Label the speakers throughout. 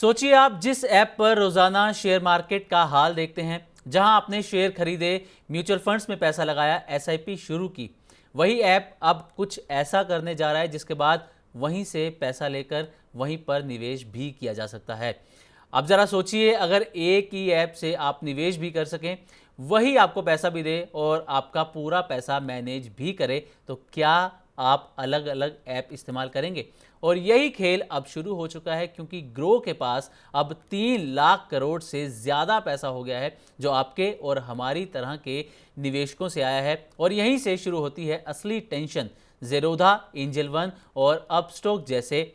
Speaker 1: सोचिए आप जिस ऐप पर रोजाना शेयर मार्केट का हाल देखते हैं, जहां आपने शेयर खरीदे, म्यूचुअल फंड्स में पैसा लगाया, एसआईपी शुरू की, वही ऐप अब कुछ ऐसा करने जा रहा है जिसके बाद वहीं से पैसा लेकर वहीं पर निवेश भी किया जा सकता है। अब जरा सोचिए, अगर एक ही ऐप से आप निवेश भी कर सकें, वही आपको पैसा भी दे और आपका पूरा पैसा मैनेज भी करे, तो क्या आप अलग अलग ऐप इस्तेमाल करेंगे? और यही खेल अब शुरू हो चुका है, क्योंकि ग्रो के पास अब 3 लाख करोड़ से ज़्यादा पैसा हो गया है, जो आपके और हमारी तरह के निवेशकों से आया है। और यहीं से शुरू होती है असली टेंशन। ज़ेरोधा, एंजल वन और अपस्टॉक जैसे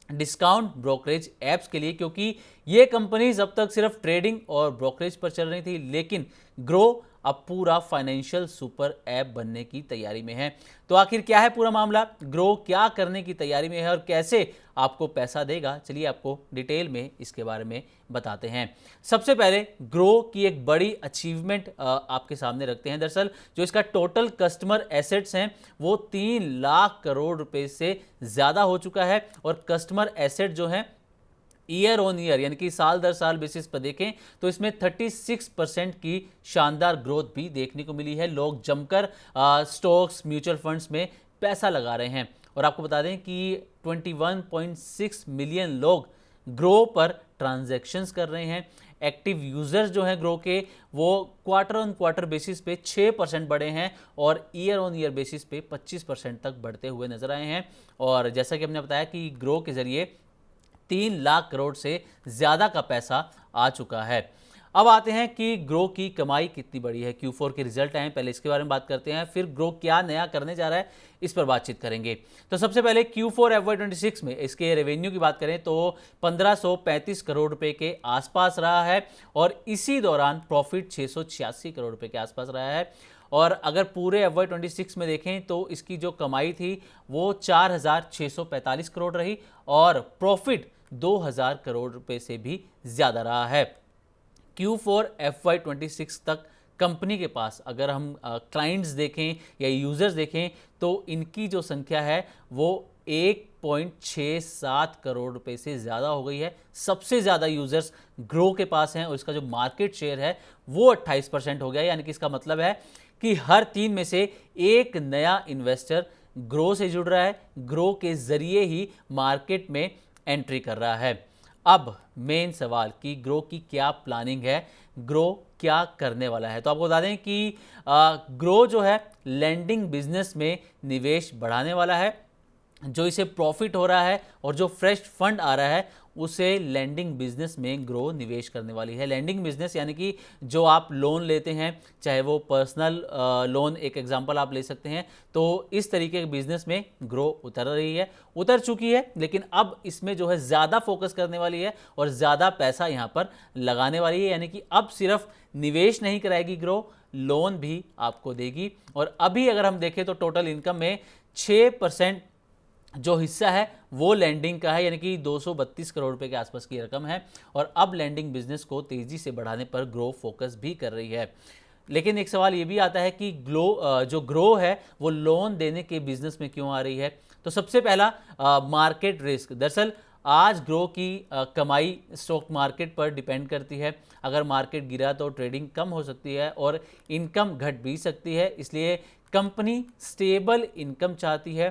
Speaker 1: डिस्काउंट ब्रोकरेज ऐप्स के लिए, क्योंकि ये कंपनीज अब तक सिर्फ ट्रेडिंग और ब्रोकरेज पर चल रही थी, लेकिन ग्रो अब पूरा फाइनेंशियल सुपर ऐप बनने की तैयारी में है। तो आखिर क्या है पूरा मामला, ग्रो क्या करने की तैयारी में है और कैसे आपको पैसा देगा, चलिए आपको डिटेल में इसके बारे में बताते हैं। सबसे पहले ग्रो की एक बड़ी अचीवमेंट आपके सामने रखते हैं। दरअसल जो इसका टोटल कस्टमर एसेट्स हैं वो 3 लाख करोड़ रुपए से ज़्यादा हो चुका है। और कस्टमर एसेट जो हैं ईयर ऑन ईयर यानी कि साल दर साल बेसिस पर देखें तो इसमें 36% की शानदार ग्रोथ भी देखने को मिली है। लोग जमकर स्टॉक्स, म्यूचुअल फंड्स में पैसा लगा रहे हैं। और आपको बता दें कि 21.6 मिलियन लोग ग्रो पर ट्रांजैक्शंस कर रहे हैं। एक्टिव यूजर्स जो हैं ग्रो के, वो क्वार्टर ऑन क्वार्टर बेसिस पे 6% बढ़े हैं और ईयर ऑन ईयर बेसिस पे 25% तक बढ़ते हुए नजर आए हैं। और जैसा कि हमने बताया कि ग्रो के जरिए 3 लाख करोड़ से ज़्यादा का पैसा आ चुका है। अब आते हैं कि ग्रो की कमाई कितनी बड़ी है। Q4 के रिजल्ट आए, पहले इसके बारे में बात करते हैं, फिर ग्रो क्या नया करने जा रहा है इस पर बातचीत करेंगे। तो सबसे पहले Q4 FY26 में इसके रेवेन्यू की बात करें तो 1535 करोड़ रुपए के आसपास रहा है और इसी दौरान प्रॉफिट 686 करोड़ रुपए के आसपास रहा है। और अगर पूरे FY26 में देखें तो इसकी जो कमाई थी वो 4645 करोड़ रही और प्रॉफिट 2000 करोड़ रुपए से भी ज़्यादा रहा है। Q4 FY26 तक कंपनी के पास अगर हम क्लाइंट्स देखें या यूज़र्स देखें तो इनकी जो संख्या है वो 1.67 करोड़ रुपए से ज़्यादा हो गई है। सबसे ज़्यादा यूज़र्स ग्रो के पास हैं और इसका जो मार्केट शेयर है वो 28% हो गया। यानी कि इसका मतलब है कि हर 3 में से एक नया इन्वेस्टर ग्रो से जुड़ रहा है, ग्रो के ज़रिए ही मार्केट में एंट्री कर रहा है। अब मेन सवाल कि ग्रो की क्या प्लानिंग है, ग्रो क्या करने वाला है। तो आपको बता दें कि ग्रो जो है लैंडिंग बिजनेस में निवेश बढ़ाने वाला है। जो इसे प्रॉफिट हो रहा है और जो फ्रेश फंड आ रहा है उसे लैंडिंग बिजनेस में ग्रो निवेश करने वाली है। लैंडिंग बिजनेस यानी कि जो आप लोन लेते हैं, चाहे वो पर्सनल लोन एक एग्जांपल आप ले सकते हैं, तो इस तरीके के बिजनेस में ग्रो उतर चुकी है, लेकिन अब इसमें जो है ज़्यादा फोकस करने वाली है और ज़्यादा पैसा यहाँ पर लगाने वाली है। यानी कि अब सिर्फ निवेश नहीं कराएगी ग्रो, लोन भी आपको देगी। और अभी अगर हम देखें तो टोटल इनकम में 6% जो हिस्सा है वो लैंडिंग का है, यानी कि 232 करोड़ रुपए के आसपास की रकम है। और अब लैंडिंग बिजनेस को तेजी से बढ़ाने पर ग्रो फोकस भी कर रही है। लेकिन एक सवाल ये भी आता है कि जो ग्रो है वो लोन देने के बिजनेस में क्यों आ रही है। तो सबसे पहला मार्केट रिस्क। दरअसल आज ग्रो की कमाई स्टॉक मार्केट पर डिपेंड करती है। अगर मार्केट गिरा तो ट्रेडिंग कम हो सकती है और इनकम घट भी सकती है, इसलिए कंपनी स्टेबल इनकम चाहती है।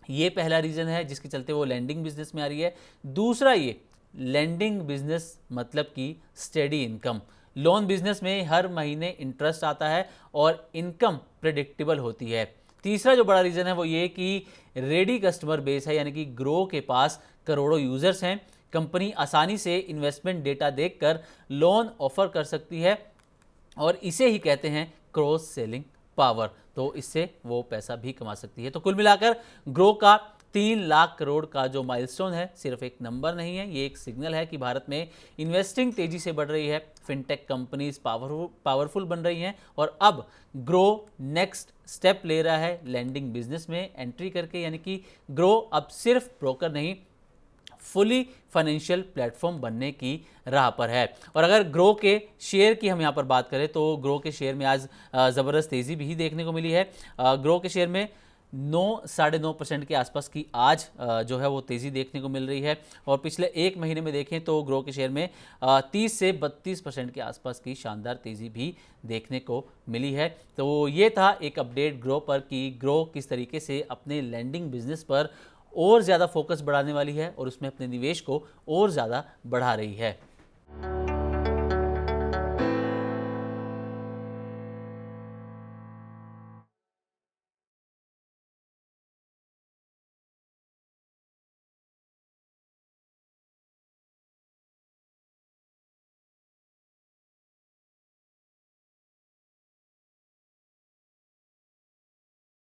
Speaker 1: ये पहला रीज़न है जिसके चलते वो लैंडिंग बिजनेस में आ रही है। दूसरा, ये लैंडिंग बिजनेस मतलब कि स्टेडी इनकम। लोन बिजनेस में हर महीने इंटरेस्ट आता है और इनकम प्रेडिक्टेबल होती है। तीसरा जो बड़ा रीज़न है वो ये कि रेडी कस्टमर बेस है, यानी कि ग्रो के पास करोड़ों यूज़र्स हैं। कंपनी आसानी से इन्वेस्टमेंट डेटा देखकर लोन ऑफर कर सकती है और इसे ही कहते हैं क्रॉस सेलिंग पावर। तो इससे वो पैसा भी कमा सकती है। तो कुल मिलाकर ग्रो का 3 लाख करोड़ का जो माइलस्टोन है सिर्फ एक नंबर नहीं है, ये एक सिग्नल है कि भारत में इन्वेस्टिंग तेजी से बढ़ रही है, फिनटेक कंपनीज पावरफुल बन रही हैं और अब ग्रो नेक्स्ट स्टेप ले रहा है लैंडिंग बिजनेस में एंट्री करके। यानी कि ग्रो अब सिर्फ ब्रोकर नहीं, फुली फाइनेंशियल प्लेटफॉर्म बनने की राह पर है। और अगर ग्रो के शेयर की हम यहाँ पर बात करें तो ग्रो के शेयर में आज ज़बरदस्त तेज़ी भी देखने को मिली है। ग्रो के शेयर में 9-9.5% के आसपास की आज जो है वो तेज़ी देखने को मिल रही है। और पिछले एक महीने में देखें तो ग्रो के शेयर में 30 से 32% के आसपास की शानदार तेज़ी भी देखने को मिली है। तो ये था एक अपडेट ग्रो पर कि ग्रो किस तरीके से अपने लैंडिंग बिजनेस पर और ज़्यादा फोकस बढ़ाने वाली है और उसमें अपने निवेश को और ज़्यादा बढ़ा रही है।